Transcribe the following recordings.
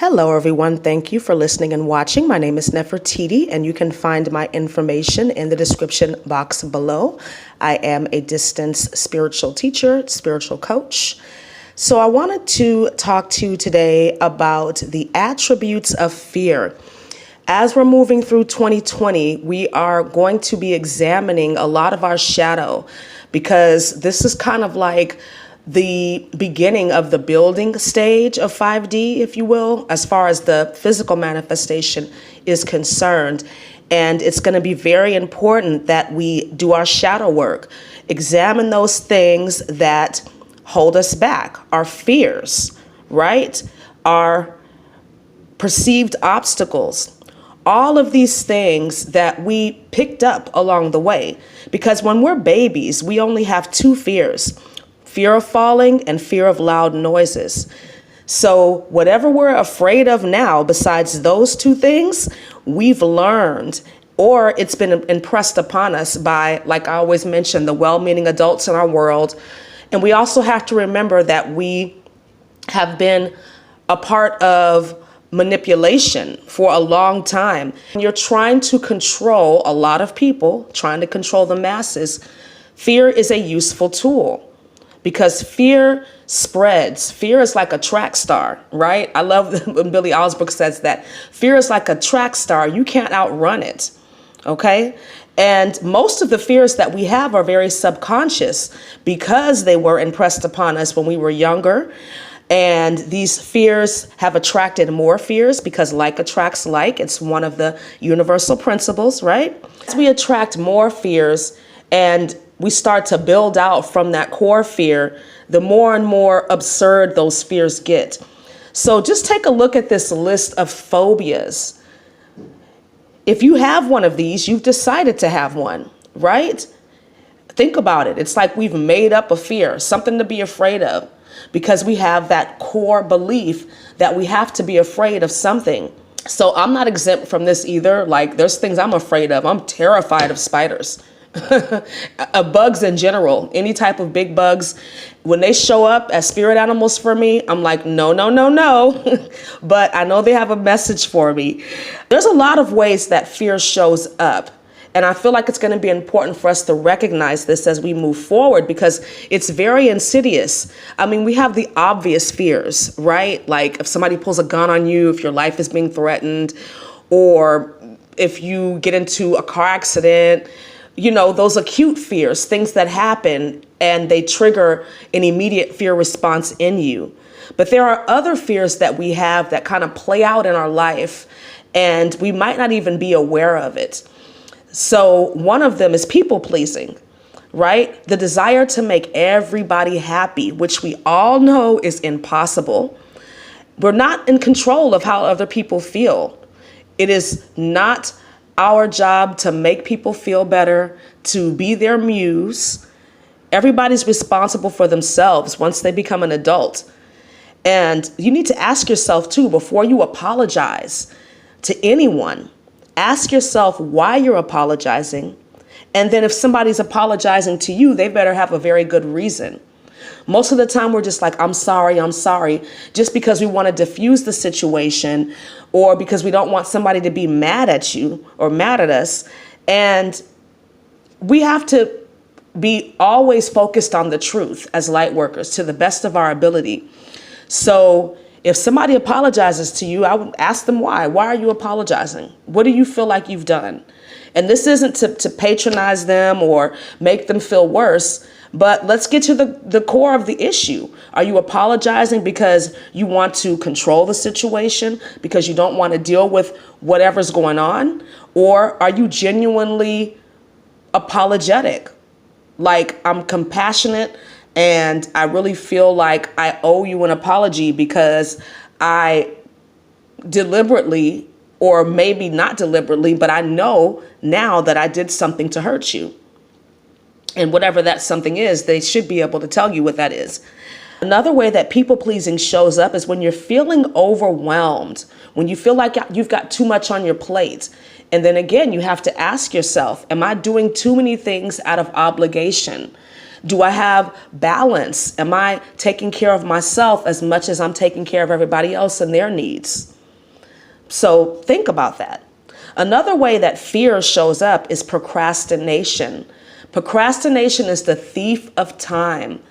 Hello, everyone. Thank you for listening and watching. My name is Nefertiti, and you can find my information in the description box below. I am a distance spiritual teacher, spiritual coach. So I wanted to talk to you today about the attributes of fear. As we're moving through 2020, we are going to be examining a lot of our shadow, because this is kind of like the beginning of the building stage of 5D, if you will, as far as the physical manifestation is concerned. And it's going to be very important that we do our shadow work, examine those things that hold us back, our fears, right? Our perceived obstacles, all of these things that we picked up along the way. Because when we're babies, we only have two fears: fear of falling and fear of loud noises. So whatever we're afraid of now, besides those two things, we've learned, or it's been impressed upon us by, like I always mention, the well-meaning adults in our world. And we also have to remember that we have been a part of manipulation for a long time. You're trying to control a lot of people, trying to control the masses. Fear is a useful tool, because fear spreads. Fear is like a track star, right? I love when Billy Osbrook says that. Fear is like a track star. You can't outrun it, okay? And most of the fears that we have are very subconscious, because they were impressed upon us when we were younger. And these fears have attracted more fears, because like attracts like. It's one of the universal principles, right? As we attract more fears and we start to build out from that core fear, the more and more absurd those fears get. So just take a look at this list of phobias. If you have one of these, you've decided to have one, right? Think about it. It's like we've made up a fear, something to be afraid of, because we have that core belief that we have to be afraid of something. So I'm not exempt from this either. Like, there's things I'm afraid of. I'm terrified of spiders. Bugs in general, any type of big bugs. When they show up as spirit animals for me, I'm like, no, no, no, no. But I know they have a message for me. There's a lot of ways that fear shows up. And I feel like it's going to be important for us to recognize this as we move forward, because it's very insidious. I mean, we have the obvious fears, right? Like if somebody pulls a gun on you, if your life is being threatened, or if you get into a car accident. You know, those acute fears, things that happen and they trigger an immediate fear response in you. But there are other fears that we have that kind of play out in our life, and we might not even be aware of it. So one of them is people pleasing, right? The desire to make everybody happy, which we all know is impossible. We're not in control of how other people feel. It is not our job to make people feel better, to be their muse. Everybody's responsible for themselves once they become an adult. And you need to ask yourself too, before you apologize to anyone, ask yourself why you're apologizing. And then if somebody's apologizing to you, they better have a very good reason. Most of the time we're just like, I'm sorry, just because we want to diffuse the situation, or because we don't want somebody to be mad at you or mad at us. And we have to be always focused on the truth as light workers to the best of our ability. So if somebody apologizes to you, I would ask them why. Why are you apologizing? What do you feel like you've done? And this isn't to patronize them or make them feel worse, but let's get to the core of the issue. Are you apologizing because you want to control the situation, because you don't want to deal with whatever's going on? Or are you genuinely apologetic? Like, I'm compassionate and I really feel like I owe you an apology because I deliberately, or maybe not deliberately, but I know now that I did something to hurt you. And whatever that something is, they should be able to tell you what that is. Another way that people pleasing shows up is when you're feeling overwhelmed, when you feel like you've got too much on your plate. And then again, you have to ask yourself, am I doing too many things out of obligation? Do I have balance? Am I taking care of myself as much as I'm taking care of everybody else and their needs? So think about that. Another way that fear shows up is procrastination. Procrastination is the thief of time.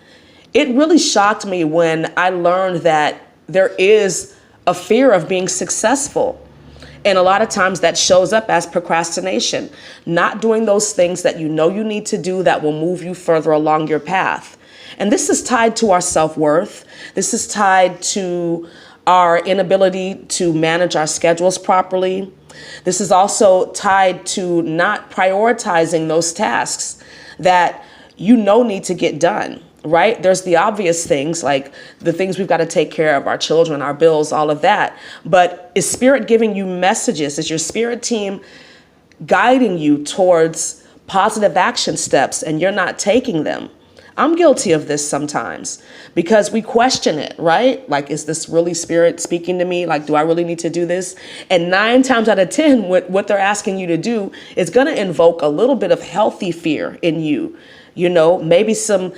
It really shocked me when I learned that there is a fear of being successful. And a lot of times that shows up as procrastination, not doing those things that you know you need to do that will move you further along your path. And this is tied to our self-worth. This is tied to our inability to manage our schedules properly. This is also tied to not prioritizing those tasks that you know need to get done. Right? There's the obvious things, like the things we've got to take care of, our children, our bills, all of that. But is Spirit giving you messages? Is your spirit team guiding you towards positive action steps and you're not taking them? I'm guilty of this sometimes because we question it, right? Like, is this really Spirit speaking to me? Like, do I really need to do this? And 9 times out of 10, what they're asking you to do is going to invoke a little bit of healthy fear in you. You know, maybe some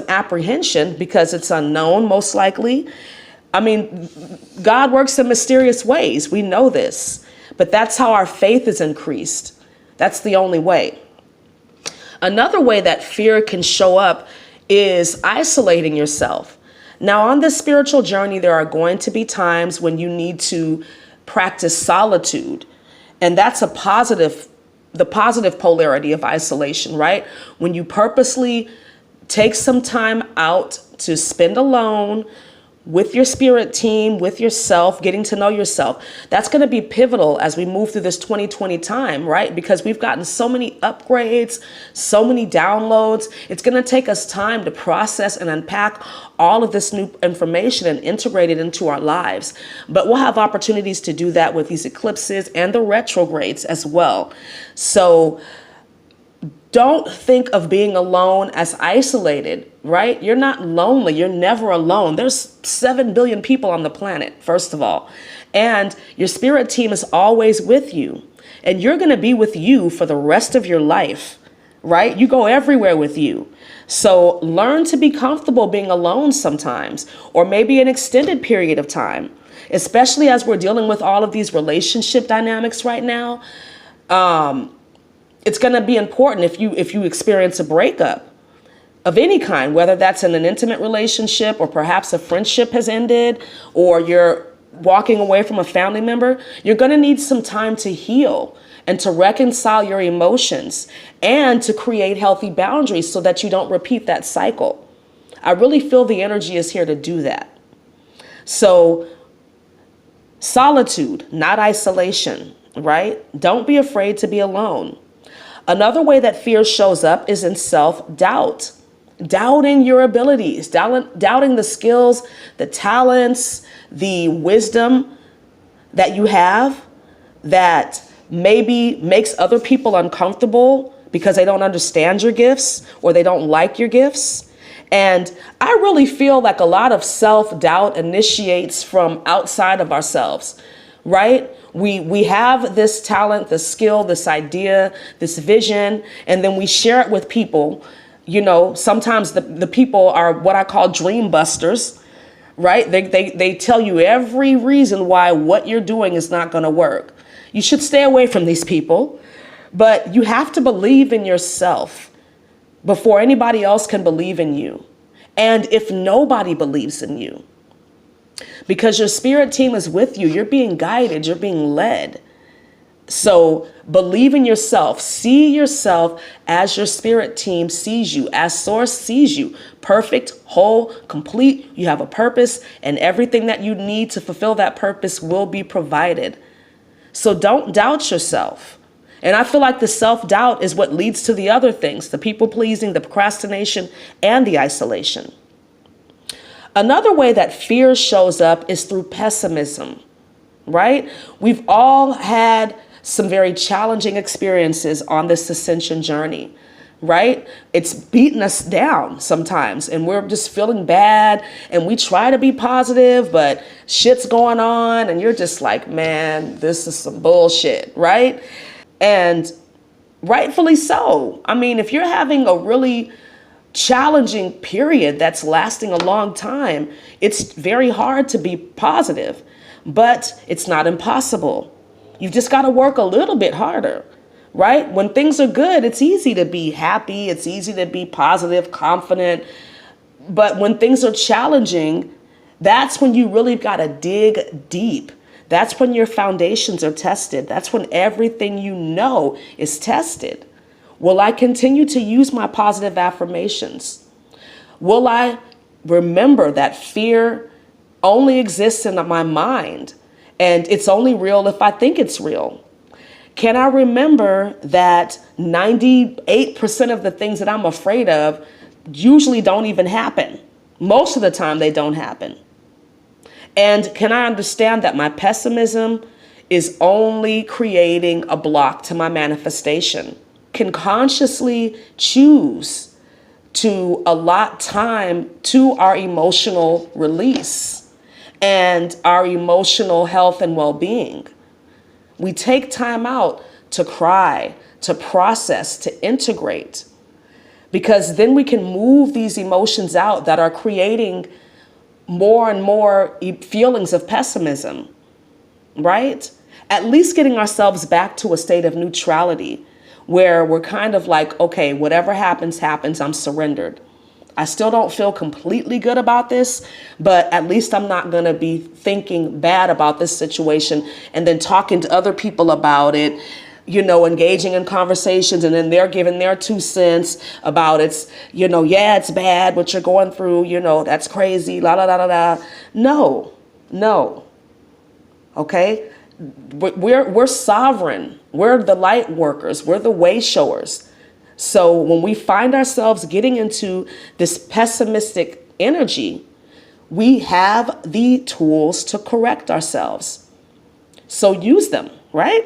apprehension because it's unknown, most likely. I mean, God works in mysterious ways. We know this, but that's how our faith is increased. That's the only way. Another way that fear can show up is isolating yourself. Now, on this spiritual journey, there are going to be times when you need to practice solitude, and that's the positive polarity of isolation, right? When you purposely take some time out to spend alone with your spirit team, with yourself, getting to know yourself. That's going to be pivotal as we move through this 2020 time, right? Because we've gotten so many upgrades, so many downloads. It's going to take us time to process and unpack all of this new information and integrate it into our lives. But we'll have opportunities to do that with these eclipses and the retrogrades as well. So don't think of being alone as isolated, right? You're not lonely. You're never alone. There's 7 billion people on the planet, first of all. And your spirit team is always with you. And you're going to be with you for the rest of your life, right? You go everywhere with you. So learn to be comfortable being alone sometimes, or maybe an extended period of time, especially as we're dealing with all of these relationship dynamics right now. It's going to be important if you experience a breakup of any kind, whether that's in an intimate relationship or perhaps a friendship has ended or you're walking away from a family member, you're going to need some time to heal and to reconcile your emotions and to create healthy boundaries so that you don't repeat that cycle. I really feel the energy is here to do that. So solitude, not isolation, right? Don't be afraid to be alone. Another way that fear shows up is in self-doubt, doubting your abilities, doubting the skills, the talents, the wisdom that you have that maybe makes other people uncomfortable because they don't understand your gifts or they don't like your gifts. And I really feel like a lot of self-doubt initiates from outside of ourselves, right? We have this talent, this skill, this idea, this vision, and then we share it with people. You know, sometimes the people are what I call dream busters, right? They tell you every reason why what you're doing is not going to work. You should stay away from these people, but you have to believe in yourself before anybody else can believe in you. And if nobody believes in you, because your spirit team is with you, you're being guided, you're being led. So believe in yourself, see yourself as your spirit team sees you, as source sees you, perfect, whole, complete. You have a purpose and everything that you need to fulfill that purpose will be provided. So don't doubt yourself. And I feel like the self-doubt is what leads to the other things, the people-pleasing, the procrastination, and the isolation. Another way that fear shows up is through pessimism, right? We've all had some very challenging experiences on this ascension journey, right? It's beaten us down sometimes and we're just feeling bad and we try to be positive, but shit's going on and you're just like, man, this is some bullshit, right? And rightfully so. I mean, if you're having a really challenging period that's lasting a long time, it's very hard to be positive, but it's not impossible. You've just got to work a little bit harder, right? When things are good, it's easy to be happy. It's easy to be positive, confident. But when things are challenging, that's when you really got to dig deep. That's when your foundations are tested. That's when everything you know is tested. Will I continue to use my positive affirmations? Will I remember that fear only exists in my mind and it's only real if I think it's real? Can I remember that 98% of the things that I'm afraid of usually don't even happen? Most of the time they don't happen. And can I understand that my pessimism is only creating a block to my manifestation? Can consciously choose to allot time to our emotional release and our emotional health and well-being. We take time out to cry, to process, to integrate, because then we can move these emotions out that are creating more and more feelings of pessimism, right? At least getting ourselves back to a state of neutrality where we're kind of like, okay, whatever happens, happens. I'm surrendered. I still don't feel completely good about this, but at least I'm not going to be thinking bad about this situation and then talking to other people about it, engaging in conversations, and then they're giving their 2 cents about it's, yeah, it's bad what you're going through, that's crazy, la, la, la, la, la. No. Okay. We're sovereign. We're the light workers. We're the way showers. So when we find ourselves getting into this pessimistic energy, we have the tools to correct ourselves. So use them, right?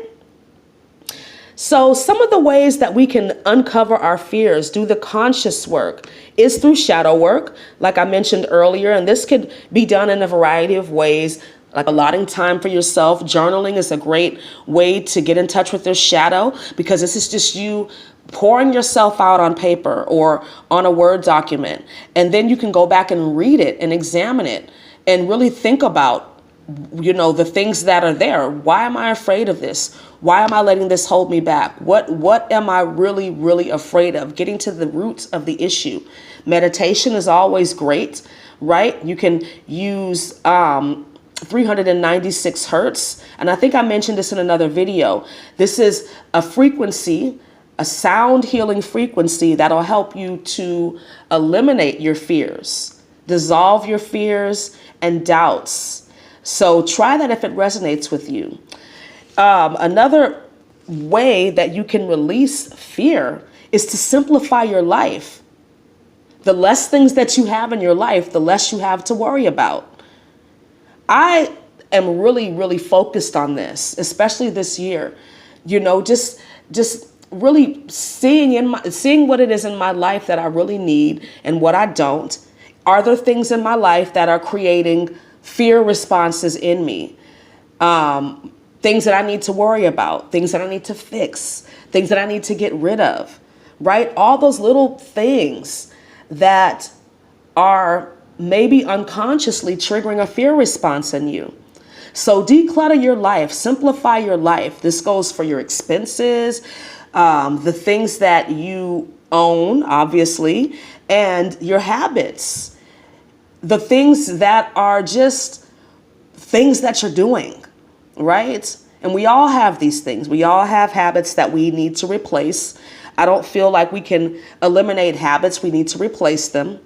So some of the ways that we can uncover our fears, do the conscious work, is through shadow work, like I mentioned earlier. And this could be done in a variety of ways, like allotting time for yourself. Journaling is a great way to get in touch with your shadow, because this is just you pouring yourself out on paper or on a Word document. And then you can go back and read it and examine it and really think about, the things that are there. Why am I afraid of this? Why am I letting this hold me back? What am I really, really afraid of? Getting to the roots of the issue. Meditation is always great, right? You can use 396 hertz. And I think I mentioned this in another video. This is a frequency, a sound healing frequency that'll help you to eliminate your fears, dissolve your fears and doubts. So try that if it resonates with you. Another way that you can release fear is to simplify your life. The less things that you have in your life, the less you have to worry about. I am really, really focused on this, especially this year. Just really seeing what it is in my life that I really need and what I don't. Are there things in my life that are creating fear responses in me? Things that I need to worry about, things that I need to fix, things that I need to get rid of, right? All those little things that are maybe unconsciously triggering a fear response in you. So declutter your life, simplify your life. This goes for your expenses, the things that you own, obviously, and your habits. The things that are just things that you're doing, right? And we all have these things. We all have habits that we need to replace. I don't feel like we can eliminate habits. We need to replace them.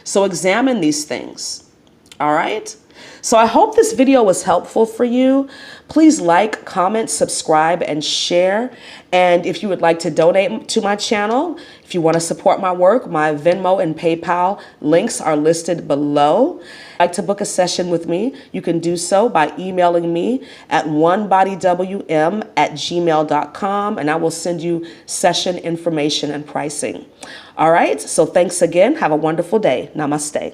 So examine these things, all right? So I hope this video was helpful for you. Please like, comment, subscribe, and share. And if you would like to donate to my channel, if you want to support my work, my Venmo and PayPal links are listed below. If you'd like to book a session with me, you can do so by emailing me at onebodywm@gmail.com, and I will send you session information and pricing. All right, so thanks again. Have a wonderful day. Namaste.